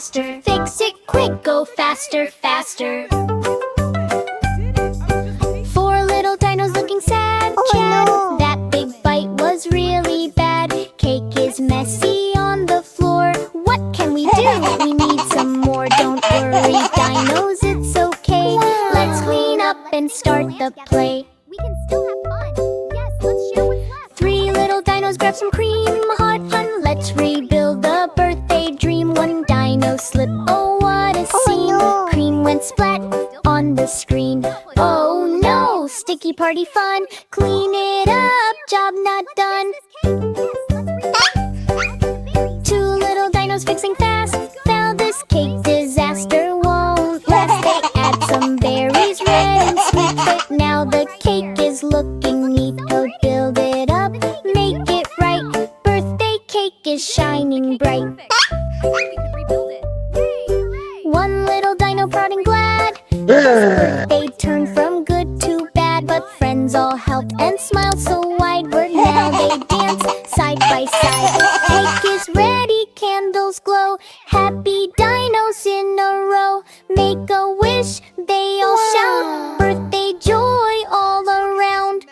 faster. Fix it quick, go faster, faster. Four little dinos looking sad, Chad. That big bite was really bad. Cake is messy on the floor. What can we do? We need some more. Don't worry, dinos, it's okay. Let's clean up and start the play. We can still have fun. Yes, let's share what's left. Three little dinos grab some cream. Hot fun, let's rebuild the birthday dream. One dino slip, oh what a scene. Cream went splat on the screen. Oh no, sticky party fun. Clean it up, job not done. Two little dinos fixing fast. Found this cake disaster won't last. They add some berries, red and sweet, but now the cake is looking neat. Oh, build it up, make it right. Birthday cake is shining bright. We can rebuild it. Yay! One little dino proud and glad. His birthday turned from good to bad, but friends all helped and smiled so wide. Word now they dance side by side. Cake is ready, candles glow. Happy dinos in a row. Make a wish, they all shout. Birthday joy all around.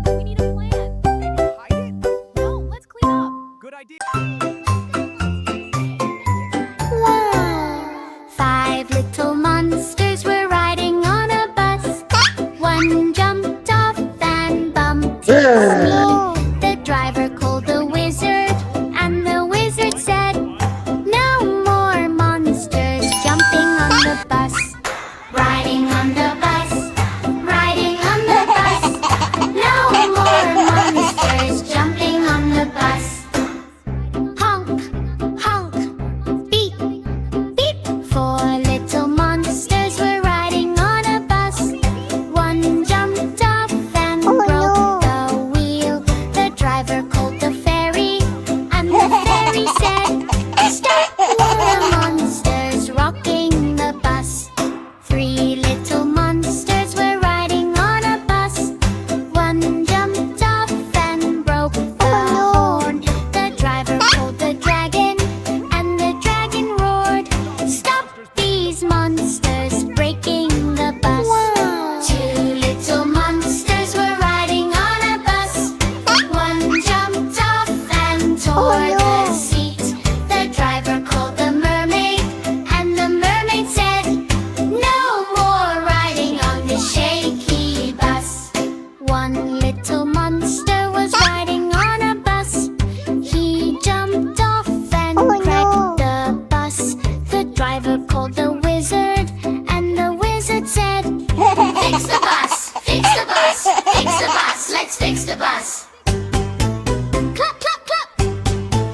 We need a plan. Maybe hide it? No, let's clean up. Good idea. Five little monsters were riding on a bus. One jumped off and bumped into me. The driver called the wizard, and the wizard said, "No more monsters jumping on the bus." Riding on the bus, riding on the bus. No more monsters jumping on the bus. Honk, honk, beep, beep. Four little monsters were riding on a bus. One jumped off and broke the wheel. The driver called the ferry, and the ferry said, "Stop!" The monsters rocking the bus. Three little monsters were riding on a bus. One jumped off and broke the horn. The driver called the dragon, and the dragon roared, "Stop these monsters breaking the bus." Two little monsters were riding on a bus. One jumped off and tore the seat. The driver called the mermaid, and the mermaid said, "No more riding on this shaky bus." One little monster was riding on a bus. He jumped off and cracked the bus. The driver called the wizard, and the wizard said, "Fix the bus, fix the bus, fix the bus, let's fix the bus." Clap, clap, clap!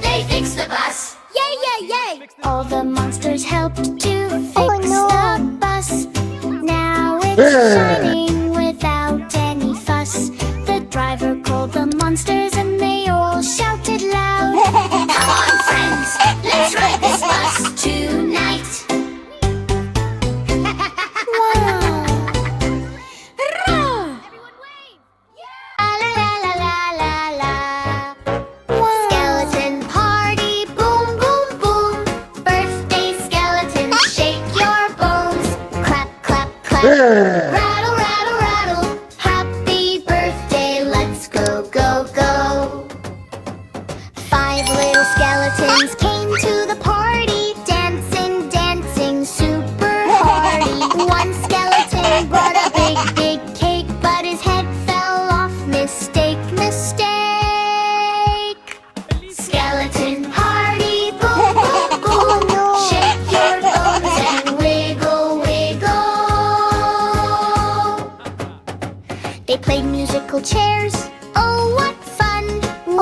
They fixed the bus. Yay, yay, yay! All the monsters helped to fix the bus. Now it's shining without any fuss. The driver called the monsters and they all shouted loud, "Come on, friends, let's ride this bus tonight." Everyone wave. La la la la la la. Skeleton party, boom boom boom. Birthday skeleton, shake your bones. Clap clap clap. Rattle rattle rattle. Happy birthday, let's go go go. Five little skeletons came to the party, dancing dancing super hardy. One skeleton brought a big big cake, but his head fell off. Mistake, mistake. Skeleton party, boom boom boom. Shake your bones and wiggle wiggle. They played musical chairs. Oh, what fun!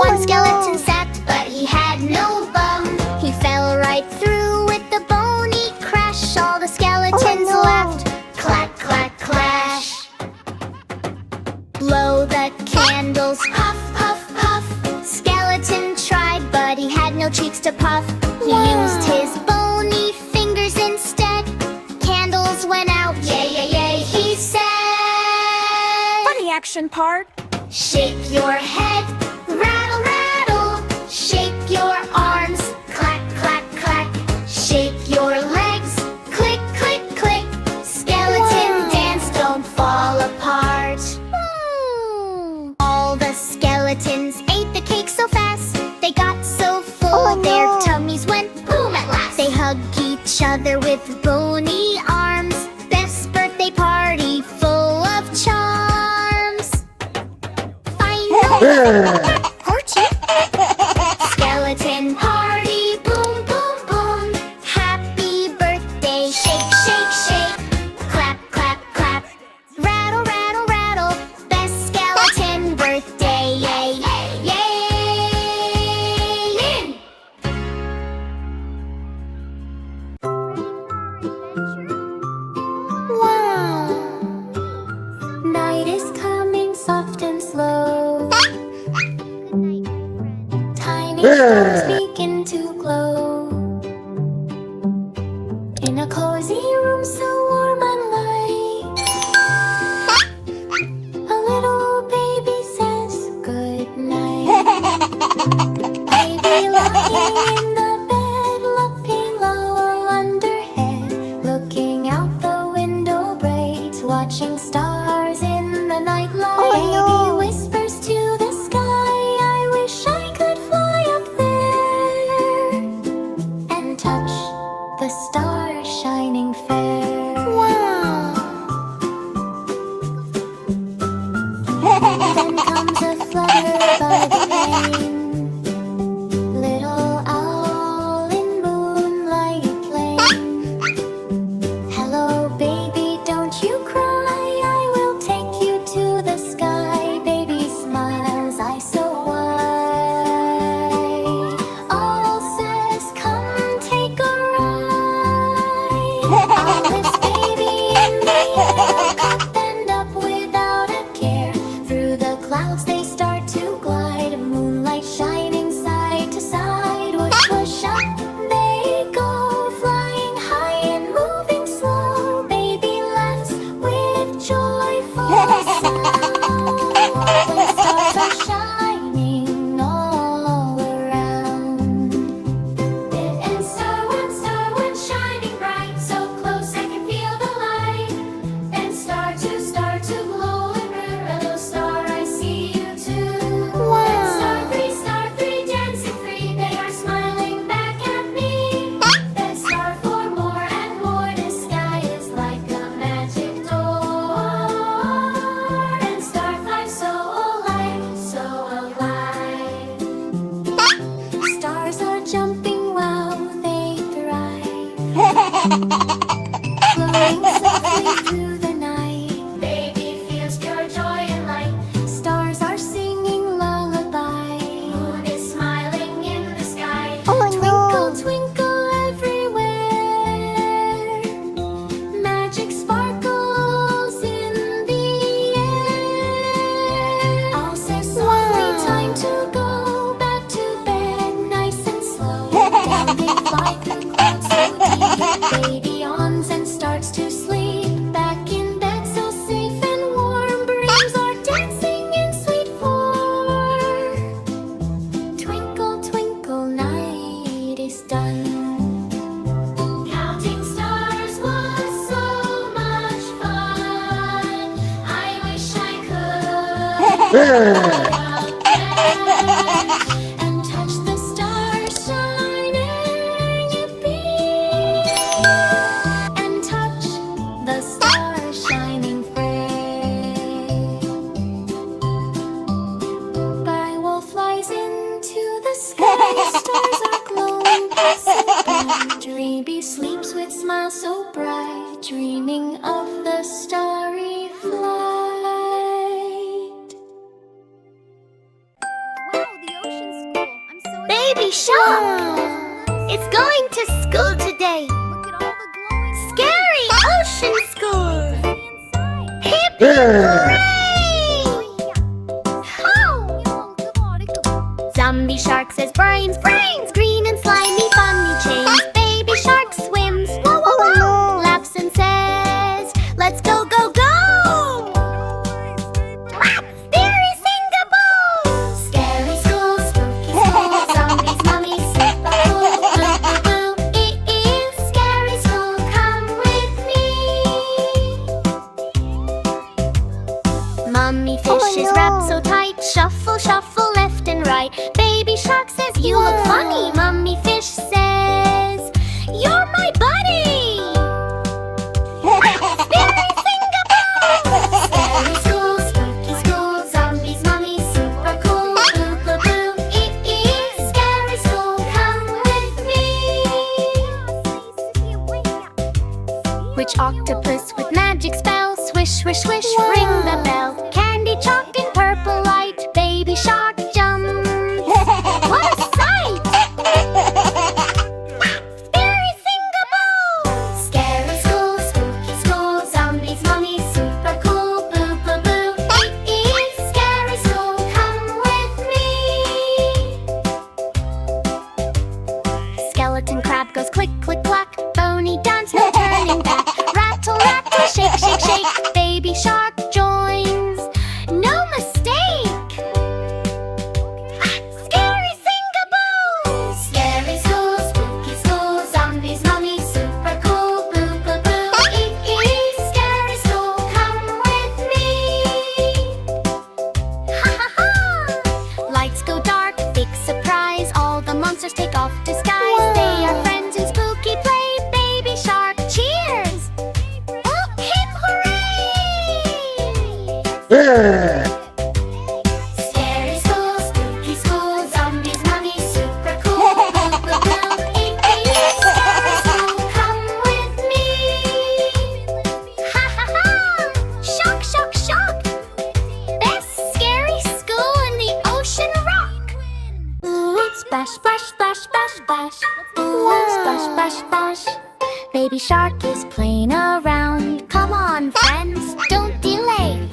One skeleton sat, but he had no bum. He fell right through with the bony crash. All the skeletons laughed. Clack, clack, clash. Blow the candles, puff, puff, puff. Skeleton tried, but he had no cheeks to puff. He used his bony fingers instead. Candles went out, yay, yay, yay, he said. Funny action part. Shake your head, rattle, rattle. Shake your arms, clack, clack, clack. with your legs. Click, click, click. Skeleton dance, don't fall apart. All the skeletons ate the cake so fast. They got so full, their tummies went boom at last. They hug each other with bony arms. Best birthday party full of charms. Final skeleton party, boom, boom, boom. Happy birthday, shake, shake, shake. Clap, clap, clap. Rattle, rattle, rattle. Best skeleton birthday, yay, yay, yay. Wow. Night is coming soft and slow. Tiny stars begin to glow. In a cozy room so warm and light, a little baby says good night. Baby lying in the bed, looking low underhead, looking out the window bright, watching stars in the night light. Baby whispers to the sky, I wish I could fly up there and touch the stars shining fair. Wow! Then comes a flutter by the lane, little owl in moonlight playing. Hello baby, don't you cry, I will take you to the sky. Baby smiles, eyes so wide. All says, come take a ride. I'll lift baby in the air, up and up without a care. Through the clouds they start to glide, moonlight shining side to side. Push, push up, they go, flying high and moving slow. Baby laughs with joyful sound. When stars are shining all around. And star one shining bright, so close I can feel the light. And star two glow and red. Hello star, I see you too. And star three dancing free, they are smiling back at me. Then star four, more and more, the sky is like a magic door. And star five, so alive, so alive. Stars are jumping, wow, they thrive. Floating softly through the night, baby feels pure joy and light. Stars are singing lullaby, moon is smiling in the sky. Twinkle, twinkle everywhere, magic sparkles in the air. All says softly, time to go back to bed, nice and slow. Down they fly through clouds so deep. Baby yawns and starts to sleep. Back in bed so safe and warm, breezes are dancing in sweet form. Twinkle, twinkle, night is done. Counting stars was so much fun. I wish I could fly up there and touch the stars shining. Yippee! And touch the stars shining fair. By wolf flies into the sky, stars are glowing, passing by. Dreamy sleeps with smiles so bright, dreaming of the starry flight. Wow, the ocean's cool. I'm so Baby excited. Shark is going to school today. Look at all the glowing Scary ocean school. inside. Hip hooray! Zombie shark says brains, brains, green and slimy, funny chains. Baby shark swims, whoa, whoa, whoa, laps and says, let's go, go, go! There is Singapore! Scary school, spooky school, zombies, mummies, slip a pool, boo, boo, boo. It is Which octopus with magic spell? Swish, swish, swish, ring the bell. Candy chalk in purple light, baby shark jump. What a sight! Scary sing-a-boo! Scary school, spooky school, zombies, mummies, super cool. Boo, boo, boo, ee, scary school, come with me. Skeleton crab goes click, click, clack. Bony dance, no turning back. Rattle, rattle, shake, shake, shake. Baby shark joins. No mistake. Scary sing-a-boo! Scary school, spooky school, zombies, mummies, super cool. Boo, boo, boo, ee, scary school, come with me. Ha ha ha! Lights go dark, big surprise. All the monsters take off disguise. They are friends in spooky play. Baby shark, cheers! Oh, hip hooray! Scary school, spooky school, zombies, mummies, super cool. Boo, boo, boo, scary school, come with me. Ha ha ha! Shock, shock, shock! Best scary school in the ocean rock. Ooh, splash, splash, splash, splash, splash. Ooh, splash, splash, splash. Baby shark is playing around. Come on, friends, don't delay.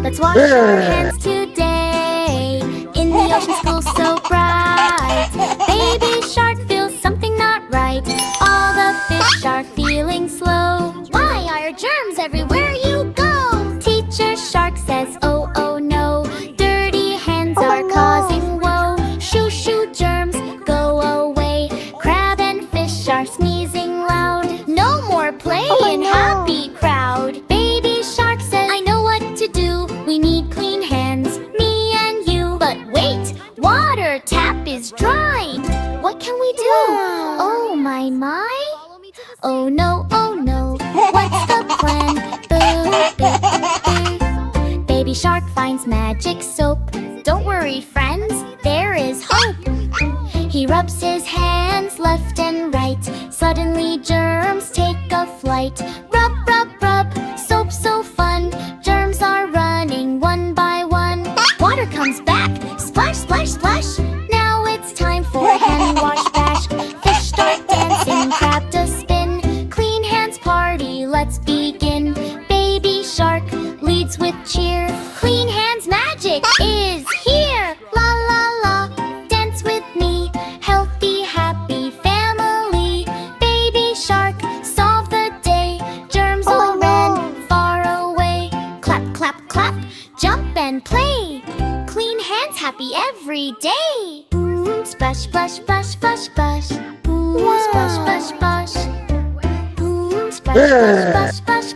Let's wash our hands today in the ocean school so bright. Baby shark feels something not right. All the fish are feeling slow. Why are germs everywhere you go? Teacher shark says, oh, oh no. Dirty hands are causing woe. Shoo, shoo, germs, go away. Crab and fish are sneezing loud. No more playing, happy crowd. Baby shark says, I know what to do. We need clean hands, me and you. But wait, water tap is dry. What can we do? Oh my, my. Oh no, oh no. What's the plan? Boo, boo, boo. Baby shark finds magic soap. Don't worry, friends, there is hope. He rubs his hands left and right. Suddenly germs take a flight. Rub, rub, rub, soap so fun. Germs are running one by one. Water comes back, splash, splash, splash. Now it's time for hand wash bash. Fish start dancing, crab does spin. Clean hands party, let's begin. Baby shark leads with cheer. Clean hands magic is here. La la la, dance with me. Healthy, happy family. Baby shark, solve the day. Germs all ran far away. Clap, clap, clap, jump and play. Clean hands, happy every day. Boom, splash, splash, splash, splash, splash. Boom, splash, splash, splash. Boom, splash, splash, splash, splash.